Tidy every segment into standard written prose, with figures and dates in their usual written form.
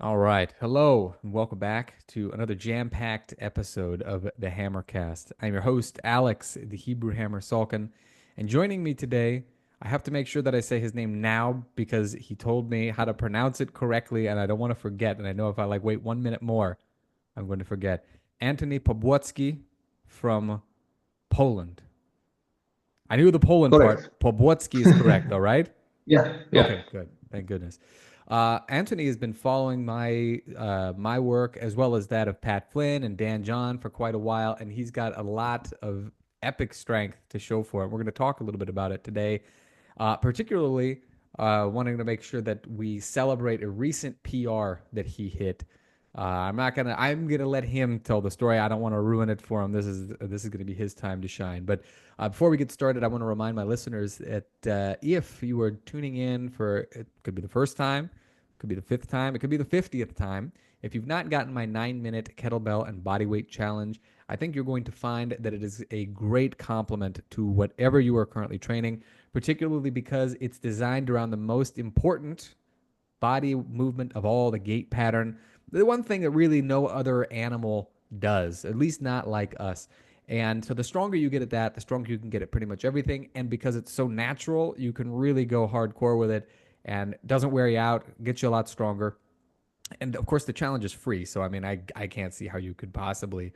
All right. Hello, and welcome back to another jam-packed episode of the Hammercast. I'm your host, Alex, the Hebrew Hammer Salkin. And joining me today, I have to make sure that I say his name now because he told me how to pronounce it correctly, and I don't want to forget. And I know if I wait 1 minute more, I'm going to forget. Antoni Poblocki from Poland. I knew the Poland part. Correct. Poblocki is correct, all right? Yeah, yeah. Okay, good. Thank goodness. Antoni has been following my work as well as that of Pat Flynn and Dan John for quite a while, and he's got a lot of epic strength to show for it. We're going to talk a little bit about it today, particularly wanting to make sure that we celebrate a recent PR that he hit. I'm not gonna. I'm gonna let him tell the story. I don't want to ruin it for him. This is gonna be his time to shine. But before we get started, I want to remind my listeners that if you are tuning in for, it could be the first time, it could be the fifth time, it could be the 50th time. If you've not gotten my 9 minute kettlebell and bodyweight challenge, I think you're going to find that it is a great complement to whatever you are currently training, particularly because it's designed around the most important body movement of all, the gait pattern. The one thing that really no other animal does, at least not like us. And so the stronger you get at that, the stronger you can get at pretty much everything. And because it's so natural, you can really go hardcore with it and it doesn't wear you out, gets you a lot stronger. And of course, the challenge is free. So, I mean, I can't see how you could possibly,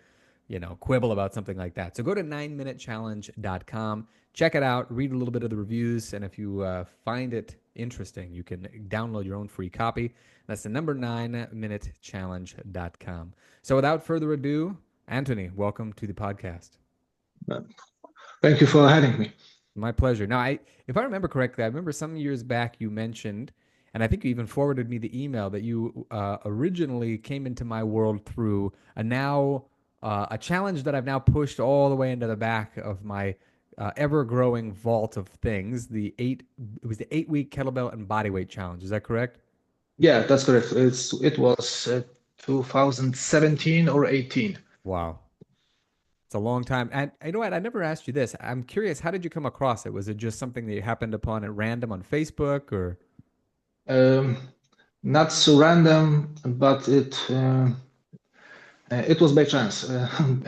quibble about something like that. So go to 9minutechallenge.com, check it out, read a little bit of the reviews. And if you find it interesting, you can download your own free copy. That's the number 9minutechallenge.com. So without further ado, Antoni, welcome to the podcast. Uh, Thank you for having me. My pleasure. Now, if I remember correctly, I remember some years back you mentioned, and I think you even forwarded me the email that you originally came into my world through a challenge that I've now pushed all the way into the back of my ever-growing vault of things. It was the 8 week kettlebell and bodyweight challenge. Is that correct? Yeah, that's correct. It was 2017 or 18. Wow, it's a long time. And you know what? I never asked you this. I'm curious. How did you come across it? Was it just something that you happened upon at random on Facebook, or? Um, Not so random, but it was by chance,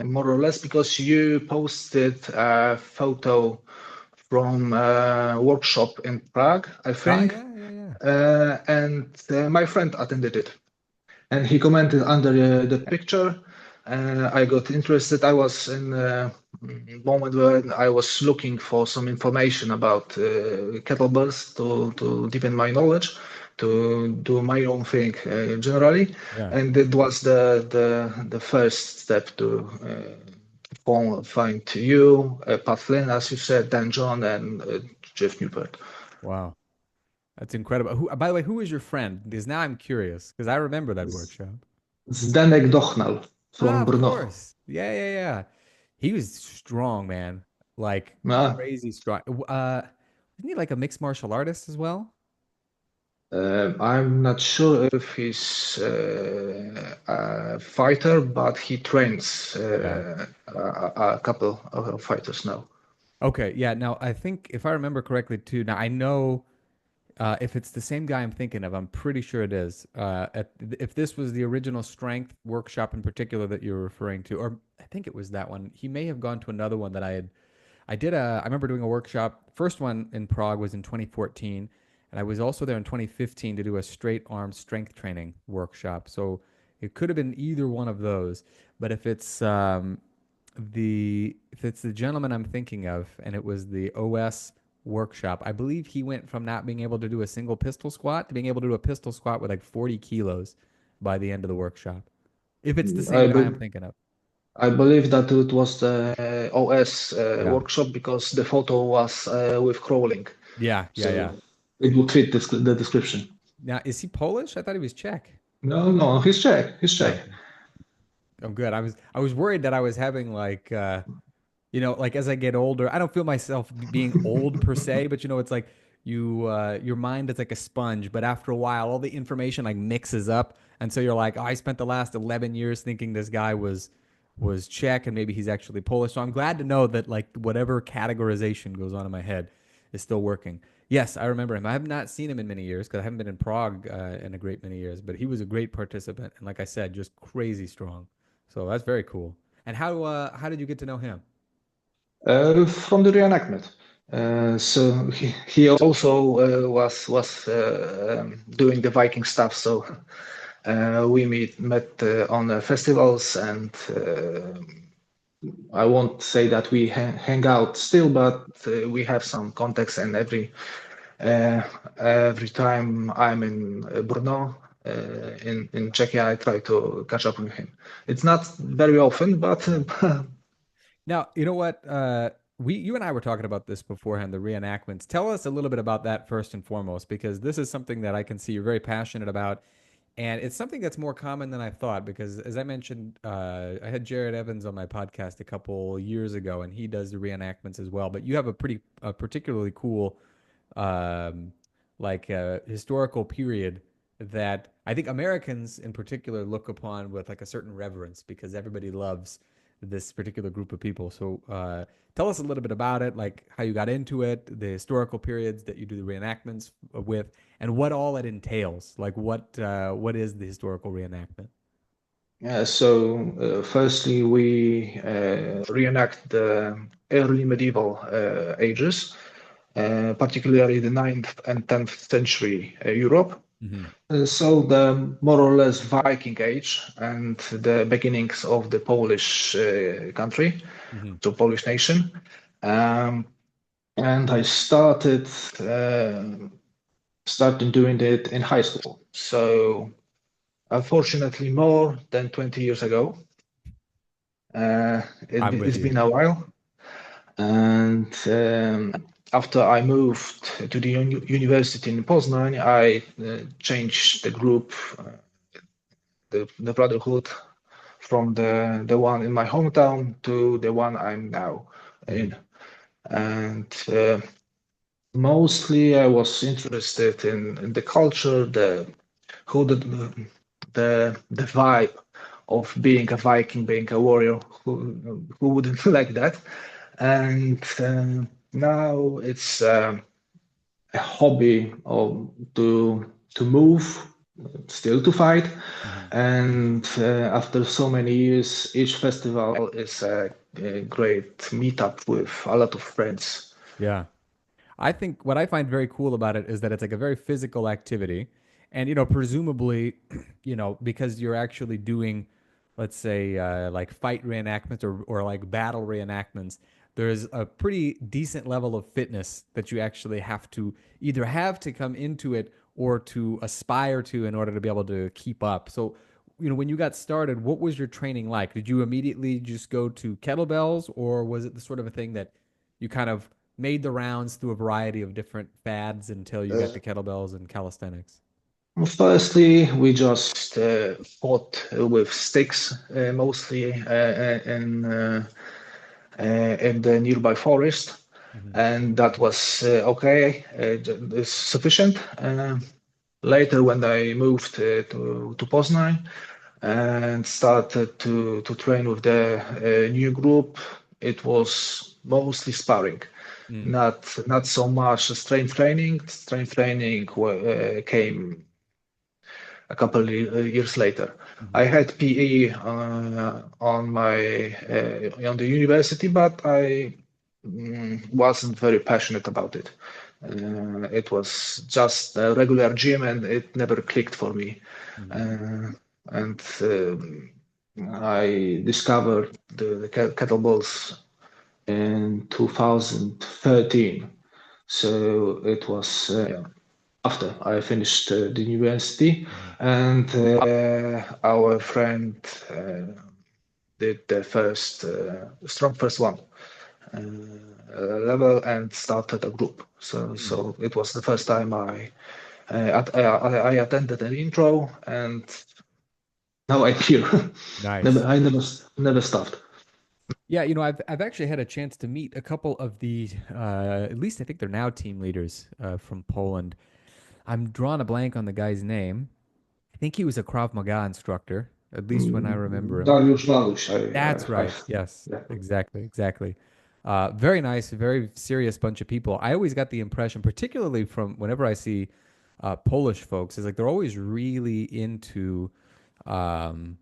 more or less, because you posted a photo from a workshop in Prague, I Oh think, yeah, yeah, yeah. and my friend attended it. And he commented under the picture. I got interested. I was in a moment where I was looking for some information about kettlebells to deepen my knowledge, to do my own thing generally, Yeah. and it was the first step to find you, Pat Flynn, as you said, Dan John, and Jeff Newport. Wow. That's incredible. By the way, who is your friend? Because now I'm curious, because I remember that workshop. Zdenek Dochnal Ah, from of Brno. course. Yeah, yeah, yeah. He was strong, man. Like Ah, crazy strong. Isn't he like a mixed martial artist as well? I'm not sure if he's a fighter, but he trains Yeah. a couple of fighters now. Okay. Yeah. Now, I think if I remember correctly too, now I know if it's the same guy I'm thinking of, I'm pretty sure it is. If this was the original strength workshop in particular that you're referring to, or I think it was that one, he may have gone to another one that I remember doing a workshop. First one in Prague was in 2014, and I was also there in 2015 to do a straight arm strength training workshop. So it could have been either one of those. But if it's the gentleman I'm thinking of, and it was the OS workshop, I believe he went from not being able to do a single pistol squat to being able to do a pistol squat with like 40 kilos by the end of the workshop. If it's the same I, guy I'm be thinking of. I believe that it was the OS Yeah. workshop because the photo was with crawling, Yeah. Yeah. Yeah. so it would fit the description. Now, is he Polish? I thought he was Czech. No, no, he's Czech. He's Oh, Czech. okay. Oh, good. I was worried that I was having like like as I get older, I don't feel myself being old per se, but it's like your mind is like a sponge, but after a while all the information like mixes up and so you're like, "Oh, I spent the last 11 years thinking this guy was Czech and maybe he's actually Polish." So I'm glad to know that like whatever categorization goes on in my head is still working. Yes, I remember him. I have not seen him in many years because I haven't been in Prague in a great many years, but he was a great participant and like I said, just crazy strong. So that's very cool. And how did you get to know him? From the reenactment. So he also was doing the Viking stuff. So we met on festivals, and I won't say that we hang out still, but we have some contacts. And uh, every time I'm in Brno, in Czechia, I try to catch up with him. It's not very often, but Now, you know what? You and I were talking about this beforehand, the reenactments. Tell us a little bit about that first and foremost, because this is something that I can see you're very passionate about, and it's something that's more common than I thought. Because as I mentioned, I had Jared Evans on my podcast a couple years ago, and he does the reenactments as well. But you have a particularly cool um, historical period that I think Americans in particular look upon with like a certain reverence because everybody loves this particular group of people. So tell us a little bit about it, like how you got into it, the historical periods that you do the reenactments with, and what all it entails. Like what is the historical reenactment? yeah, so firstly, we reenact the early medieval ages, particularly the 9th and 10th century Europe. Hmm. So the more or less Viking Age and the beginnings of the Polish country, Hmm. so Polish nation. Um, and I started doing it in high school. So unfortunately, more than 20 years ago. I'm with It's you. been a while, and after I moved to the university in Poznan, I changed the group, the brotherhood, from the one in my hometown to the one I'm now Hmm. in. And mostly I was interested in the culture, who the vibe of being a Viking, being a warrior. Who wouldn't like that? And now it's a hobby of to move, still to fight. Hmm. And after so many years, each festival is a great meetup with a lot of friends. Yeah. I think what I find very cool about it is that it's like a very physical activity. And, presumably, because you're actually doing, let's say, like fight reenactments or like battle reenactments, there's a pretty decent level of fitness that you actually have to either have to come into it or to aspire to in order to be able to keep up. So, when you got started, what was your training like? Did you immediately just go to kettlebells, or was it the sort of a thing that you kind of made the rounds through a variety of different fads until you got Uh, to kettlebells and calisthenics? Firstly, we just fought with sticks, mostly in the nearby forest, Hmm. and that was okay, sufficient. Later, when I moved to Poznan and started to train with the new group, it was mostly sparring, Mm. not so much strength training. Strength training came a couple years later. Hmm. I had PE on the university, but I wasn't very passionate about it. It was just a regular gym, and it never clicked for me. Hmm. Uh, and I discovered the kettlebells in 2013. So it was after I finished the university, Hmm. and our friend did the first strong first one level and started a group. Mm. So it was the first time I attended an intro, and now I'm here. Nice. I never stopped. Yeah, I've actually had a chance to meet a couple of the at least I think they're now team leaders from Poland. I'm drawing a blank on the guy's name. I think he was a Krav Maga instructor, at least when I remember him. Dariusz Waluś, That's I right. Yes, yeah. exactly, exactly. Very nice, very serious bunch of people. I always got the impression, particularly from whenever I see Polish folks, is like they're always really into um,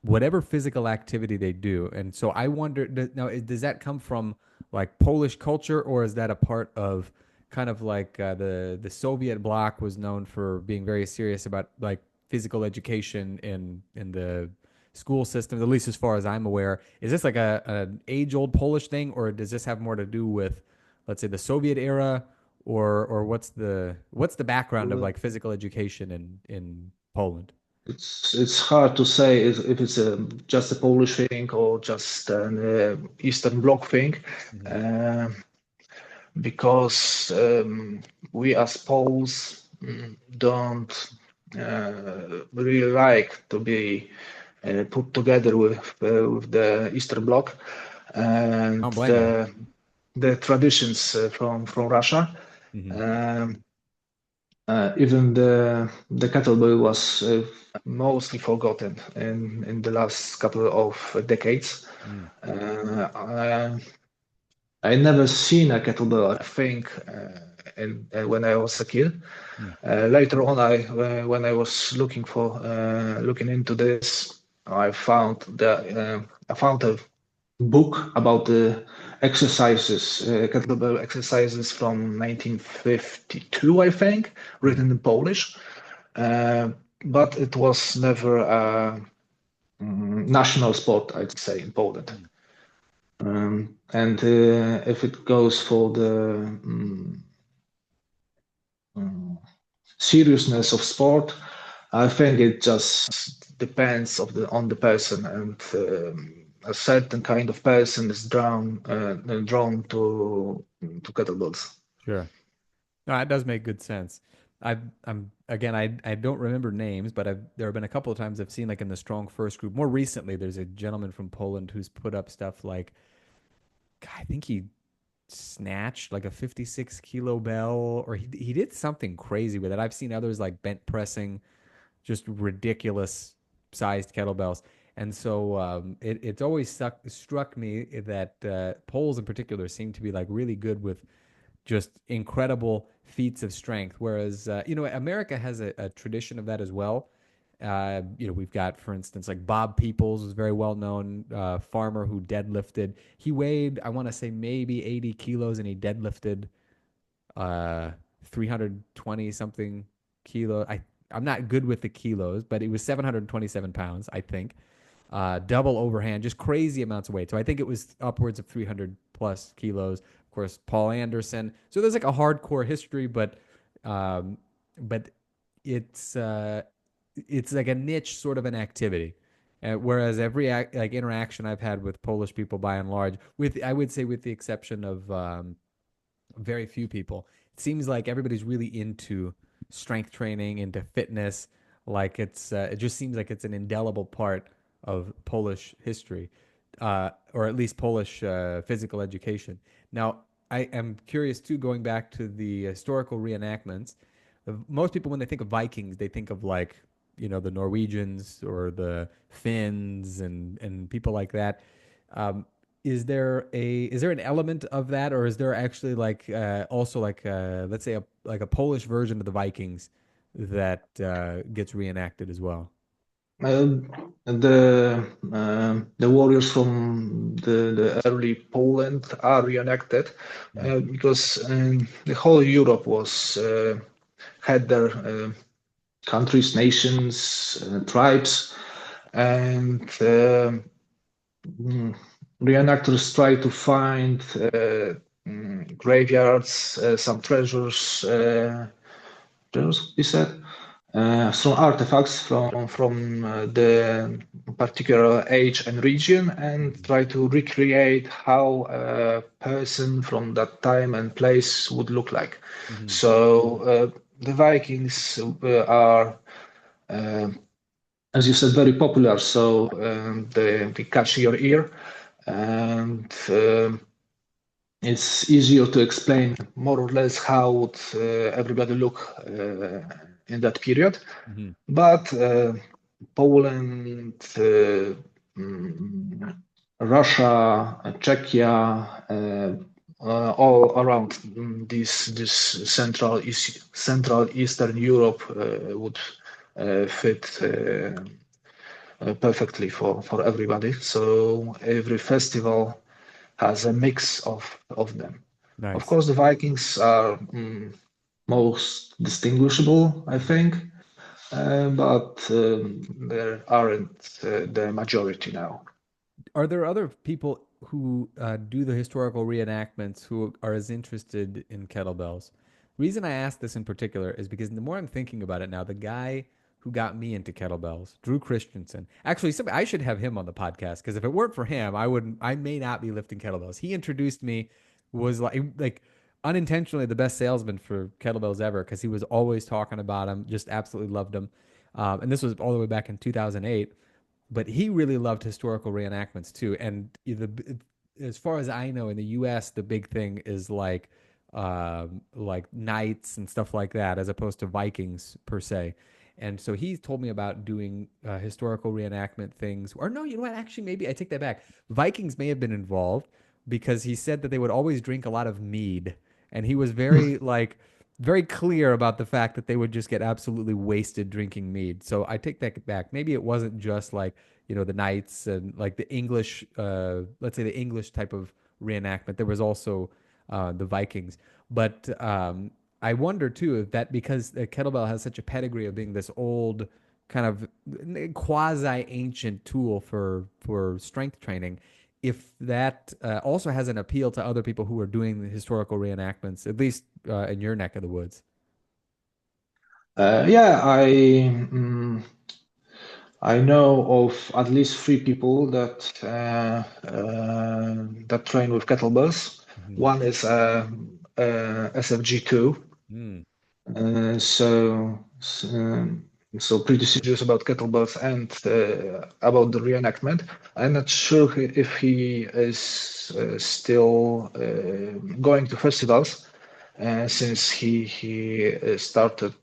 whatever physical activity they do. And so I wonder now, does that come from like Polish culture, or is that a part of kind of like the Soviet bloc was known for being very serious about like physical education in the school system, at least as far as I'm aware. Is this like a an age old Polish thing, or does this have more to do with, let's say, the Soviet era, or what's the background of Uh, like physical education in Poland? it's hard to say if it's just a Polish thing or just an Eastern Bloc thing, Mhm. uh, because we as Poles don't really like to be put together with the Eastern Bloc I and don't blame you. the traditions from Russia. Hmm. Um, Even the kettlebell was mostly forgotten in the last couple of decades. Mm. Uh, I never seen a kettlebell, I think, when I was a kid. Mm. Later on, when I was looking into this, I found a book about the exercises, kettlebell exercises from 1952, I think, Mm. written in Polish. Uh, but it was never a national sport, I'd say, in Poland. Mm. And if it goes for the seriousness of sport, I think it just depends on the person, and a certain kind of person is drawn to kettlebells. Sure. No, that does make good sense. I'm again, I don't remember names, but there have been a couple of times I've seen like in the strong first group. More recently, there's a gentleman from Poland who's put up stuff like I think he snatched like a 56 kilo bell, or he did something crazy with it. I've seen others like bent pressing just ridiculous sized kettlebells. And so it's always struck me that Poles in particular seem to be like really good with just incredible feats of strength. Whereas, America has a tradition of that as well. We've got, for instance, like Bob Peoples was a very well known farmer who deadlifted. He weighed, I want to say, maybe 80 kilos, and he deadlifted uh 320 something kilo. I'm not good with the kilos, but it was 727 pounds, I think. Double overhand, just crazy amounts of weight. So I think it was upwards of 300 plus kilos. Of course, Paul Anderson. So there's like a hardcore history, um, but it's uh, it's like a niche sort of an activity. Whereas every like interaction I've had with Polish people, by and large, with I would say with the exception of very few people. It seems like everybody's really into strength training, into fitness. Like it just seems like it's an indelible part of Polish history, or at least Polish physical education. Now, I am curious too, going back to the historical reenactments. Most people, when they think of Vikings, they think of like the Norwegians or the Finns and people like that. Um, is there an element of that, or is there actually like also like let's say a Polish version of the Vikings that gets reenacted as well? The warriors from the early Poland are reenacted Mm. because the whole Europe was had their countries, nations, tribes, and mm, reenactors try to find graveyards, some treasures, you said, some artifacts from the particular age and region, and Mhm. try to recreate how a person from that time and place would look like. Mhm. So the Vikings are, uh, as you said, very popular. So they catch your ear, and it's easier to explain more or less how would everybody look in that period. Mhm. But Poland, mm, Russia, Czechia, all around this Central Eastern Europe would fit perfectly for everybody. So every festival has a mix of them. Of Nice. course, the Vikings are most distinguishable, I think, but there aren't the majority now. Are there other people who do the historical reenactments who are as interested in kettlebells? Reason I ask this in particular is because the more I'm thinking about it now, the guy who got me into kettlebells, Drew Christensen. Actually, I should have him on the podcast because if it weren't for him, I may not be lifting kettlebells. He introduced me, was like unintentionally the best salesman for kettlebells ever because he was always talking about them, just absolutely loved them. And this was all the way back in 2008, but he really loved historical reenactments too. And as far as I know, in the U.S., the big thing is like knights and stuff like that, as opposed to Vikings per se. And so he told me about doing historical reenactment things. Or no, you know what? Actually, maybe I take that back. Vikings may have been involved because he said that they would always drink a lot of mead, and he was very clear about the fact that they would just get absolutely wasted drinking mead. So I take that back. Maybe it wasn't just like, the knights and like the English, let's say the English type of reenactment. There was also the Vikings. But I wonder too if that, because the kettlebell has such a pedigree of being this old kind of quasi ancient tool for strength training, if that also has an appeal to other people who are doing the historical reenactments, at least in your neck of the woods. Yeah, I know of at least three people that train with kettlebells. Mhm. One is SFG2, Mm, so pretty serious about kettlebells and about the reenactment. I'm not sure if he is still going to festivals since he started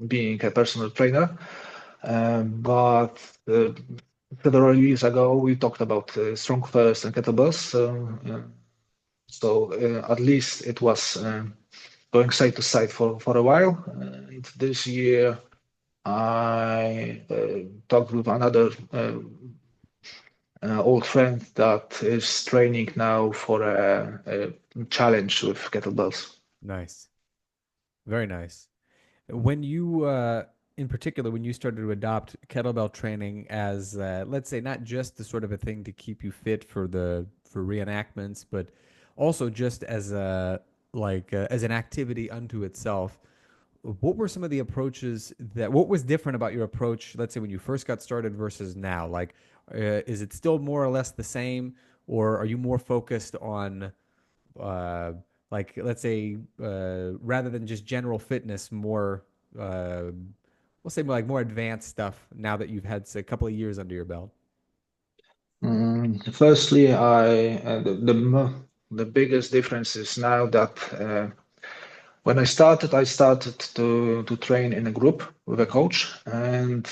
being a personal trainer. But several years ago, we talked about strong first and kettlebells. So at least it was going side to side for a while. And this year, I talked with another old friend that is training now for a challenge with kettlebells. nice. Very nice. When you, in particular, when you started to adopt kettlebell training as, let's say, not just the sort of a thing to keep you fit for reenactments, but also just as a as an activity unto itself, what were some of the approaches what was different about your approach, let's say when you first got started versus now? Like, is it still more or less the same, or are you more focused on uh, like let's say rather than just general fitness, more uh, we'll say more like more advanced stuff now that you've had say, a couple of years under your belt? Firstly, the biggest difference is now that when I started to train in a group with a Mm-hmm. coach, and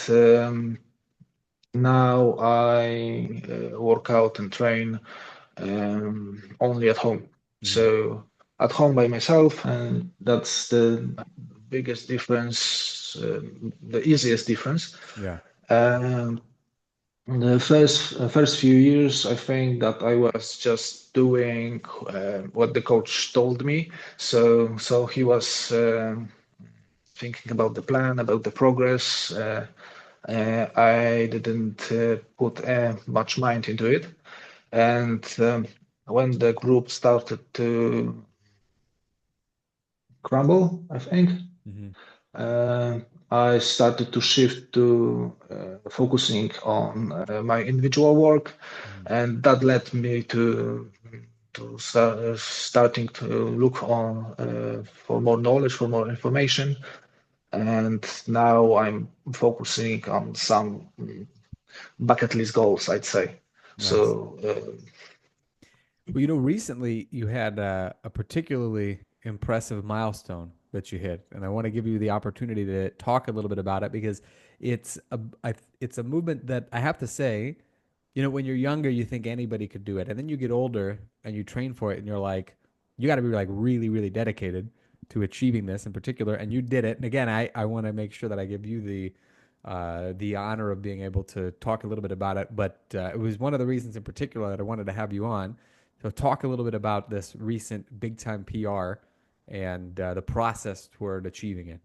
now I work out and train only at home. Mm-hmm. So at home by myself, and that's the biggest difference, the easiest difference. Yeah. Um, the first few years, I think that I was just doing what the coach told me. So he was thinking about the plan, about the progress. I didn't put much mind into it. And when the group started to crumble, I think, Mm-hmm. uh, I started to shift to focusing on my individual work, Mm-hmm. and that led me to starting to look on for more knowledge, for more information, and now I'm focusing on some bucket list goals, I'd say. Nice. So Well, recently you had a particularly impressive milestone that you hit, and I want to give you the opportunity to talk a little bit about it because it's a it's a movement that I have to say, You know, when you're younger, you think anybody could do it. And then you get older and you train for it and you're like, you got to be like really, really dedicated to achieving this in particular. And you did it. And again, I want to make sure that I give you the honor of being able to talk a little bit about it. But it was one of the reasons in particular that I wanted to have you on. So talk a little bit about this recent big time PR and the process toward achieving it.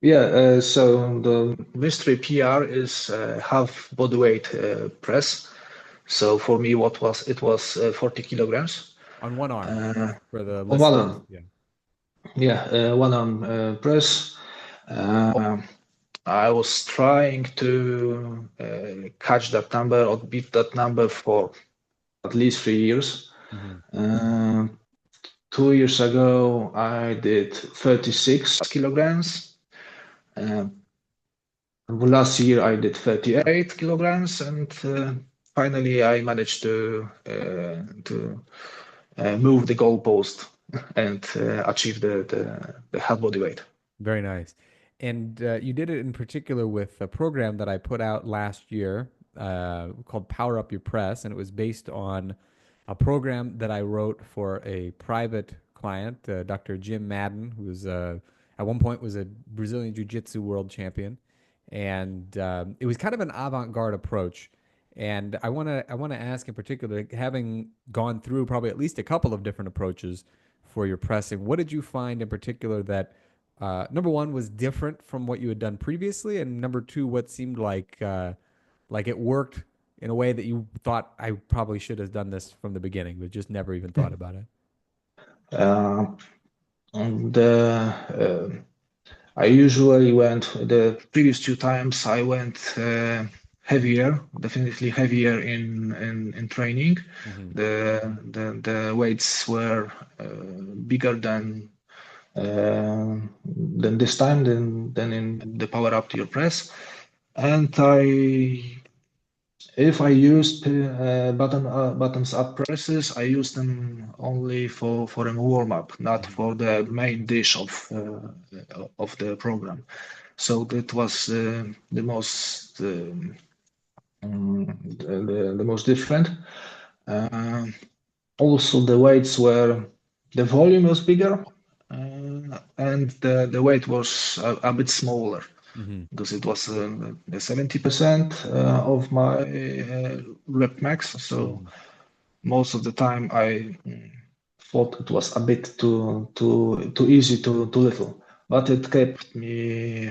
Yeah, so the mystery PR is half body weight press. So for me, what was it was 40 kilograms On one arm uh, for the on one listeners. arm. Yeah. Yeah, one arm press. Uh, I was trying to catch that number or beat that number for at least 3 years. Hmm. Uh, 2 years ago, I did 36 kilograms. Uh, Last year, I did 38 kilograms, and finally, I managed to move the goalpost and achieve the half body weight. Very nice. And you did it in particular with a program that I put out last year called Power Up Your Press. And it was based on a program that I wrote for a private client, Dr. Jim Madden, who was at one point was a Brazilian Jiu-Jitsu world champion. And it was kind of an avant-garde approach. And I want to ask in particular, having gone through probably at least a couple of different approaches for your pressing, what did you find in particular that number one was different from what you had done previously, and number two, what seemed like it worked in a way that you thought I probably should have done this from the beginning, but just never even thought about it. Uh, and I usually went the previous 2 times. I went heavier, definitely heavier in training. Hmm. The weights were bigger than this time than in the power up to your press. And if I used bottoms up presses, I used them only for a warm up, not Hmm. for the main dish of the program. So that was the most the most different. Uh, Also, the weights were the volume was bigger, and the weight was a bit smaller Hmm. because it was 70% of my rep max. So Hmm. most of the time I thought it was a bit too easy, too little, but it kept me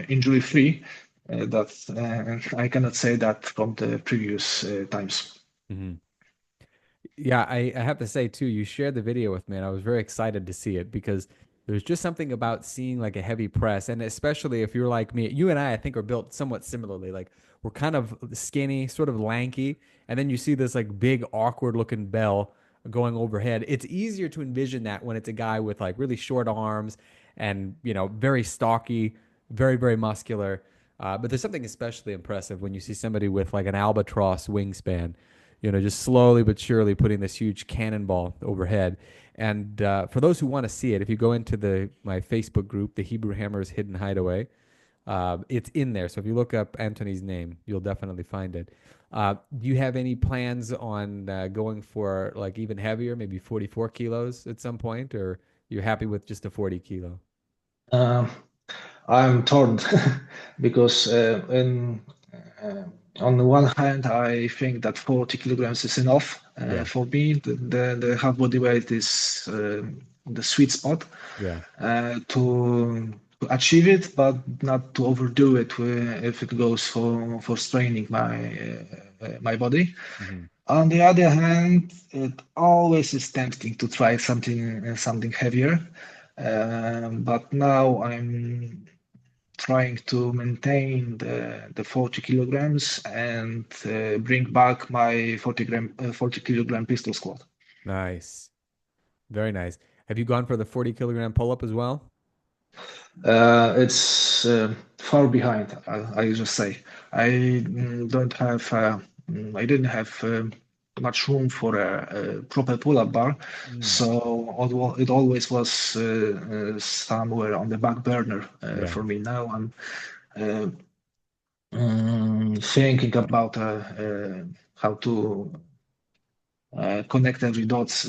injury free. That I cannot say that from the previous times. Hmm. Yeah, I have to say too, you shared the video with me, and I was very excited to see it because there's just something about seeing like a heavy press, and especially if you're like me, you and I think are built somewhat similarly. Like we're kind of skinny, sort of lanky, and then you see this like big, awkward looking bell going overhead. It's easier to envision that when it's a guy with like really short arms and very stocky, very, very muscular. But there's something especially impressive when you see somebody with like an albatross wingspan, just slowly but surely putting this huge cannonball overhead. And for those who want to see it, if you go into my Facebook group, the Hebrew Hammers Hidden Hideaway, it's in there. So if you look up Antoni's name, you'll definitely find it. Do you have any plans on going for like even heavier, maybe 44 kilos at some point, or you're happy with just a 40 kilo? Uh, I'm torn because uh, on the one hand, I think that 40 kilograms is enough Yeah, for me. The half body weight is the sweet spot yeah. to achieve it, but not to overdo it if it goes for straining my body. Hmm. On the other hand, it always is tempting to try something heavier. But now I'm trying to maintain the 40 kilograms and bring back my 40 kilogram pistol squat. Nice, very nice. Have you gone for the 40 kilogram pull up as well? It's far behind, I just say. I don't have, I didn't have much room for a proper pull-up bar, Mm. so it always was somewhere on the back burner Yeah. for me. Now I'm uh, thinking about how to connect the dots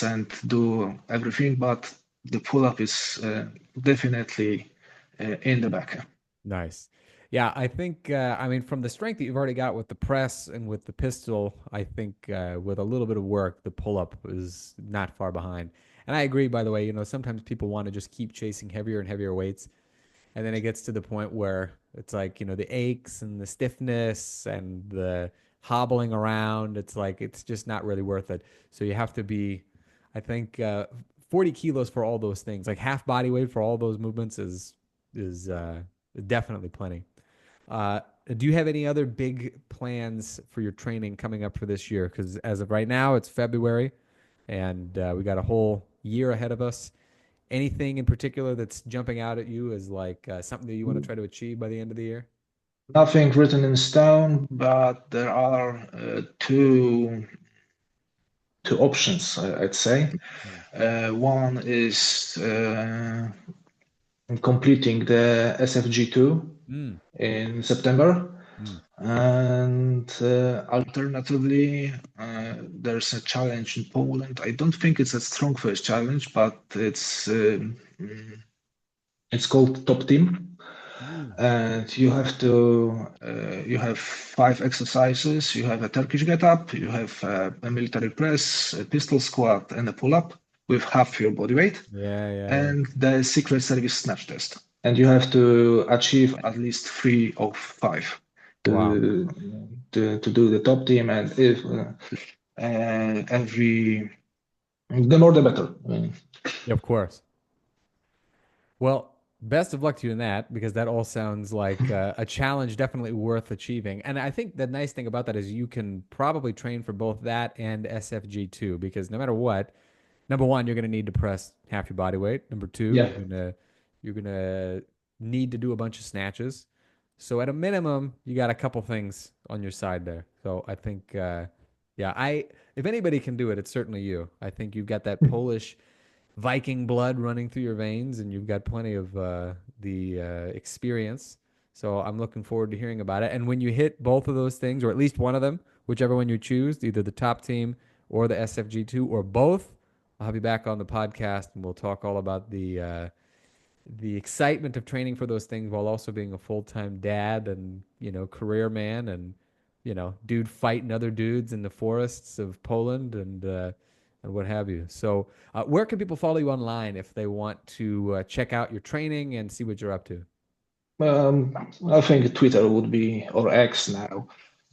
and do everything, but the pull-up is definitely in the back. Nice. Yeah, I think, I mean, from the strength that you've already got with the press and with the pistol, I think with a little bit of work, the pull up is not far behind. And I agree, by the way, sometimes people want to just keep chasing heavier and heavier weights. And then it gets to the point where it's like, the aches and the stiffness and the hobbling around. It's like, it's just not really worth it. So you have to be, I think, 40 kilos for all those things, like half body weight for all those movements is definitely plenty. Uh, do you have any other big plans for your training coming up for this year? Because as of right now, it's February and we got a whole year ahead of us. Anything in particular that's jumping out at you as like something that you want to try to achieve by the end of the year? Nothing written in stone, but there are two options, I'd say. Mm. One is completing the SFG2 Mm. in September. Mm. And alternatively, there's a challenge in Poland. I don't think it's a strong first challenge, but it's called Top Team. Ooh. And you have five exercises. You have a Turkish get up, you have a military press, a pistol squat, and a pull up with half your body weight, Yeah, yeah, yeah. and the Secret Service snatch test. And you have to achieve at least three of five Wow. to to do the top team. And if every the more the better. I mean, Yeah, of course. Well, best of luck to you in that because that all sounds like a challenge definitely worth achieving. And I think the nice thing about that is you can probably train for both that and SFG too, because no matter what, number one, you're going to need to press half your body weight. Number two, yeah. you're gonna need to do a bunch of snatches. So at a minimum, you got a couple things on your side there. So I think, yeah, I if anybody can do it, it's certainly you. I think you've got that Polish Viking blood running through your veins, and you've got plenty of the experience. So I'm looking forward to hearing about it. And when you hit both of those things, or at least one of them, whichever one you choose, either the top team or the SFG2 or both, I'll have you back on the podcast, and we'll talk all about the excitement of training for those things while also being a full-time dad and career man and dude fighting other dudes in the forests of Poland and what have you. So where can people follow you online if they want to check out your training and see what you're up to? Um, I think Twitter would be, or X now,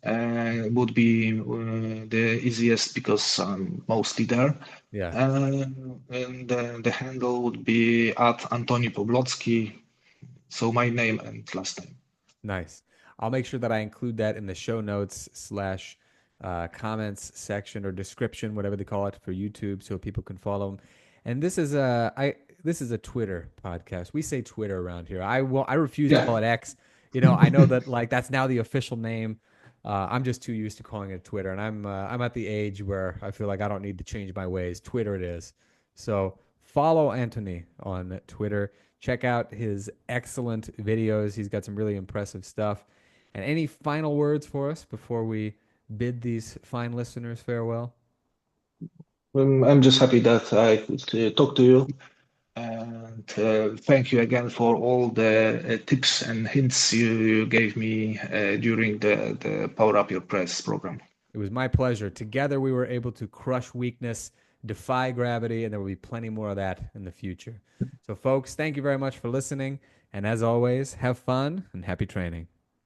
would be the easiest because I'm mostly there. Yeah. And the handle would be at Antoni Poblocki, so my name and last name. Nice. I'll make sure that I include that in the show notes slash comments section or description, whatever they call it for YouTube, so people can follow them. And this is a Twitter podcast. We say Twitter around here. I refuse to call Yeah. it X. I know that like that's now the official name. I'm just too used to calling it Twitter, and I'm at the age where I feel like I don't need to change my ways. Twitter it is. So follow Antoni on Twitter. Check out his excellent videos. He's got some really impressive stuff. And any final words for us before we bid these fine listeners farewell? I'm just happy that I could talk to you. And thank you again for all the tips and hints you gave me during the Power Up Your Press program. It was my pleasure. Together, we were able to crush weakness, defy gravity, and there will be plenty more of that in the future. So, folks, thank you very much for listening. And as always, have fun and happy training.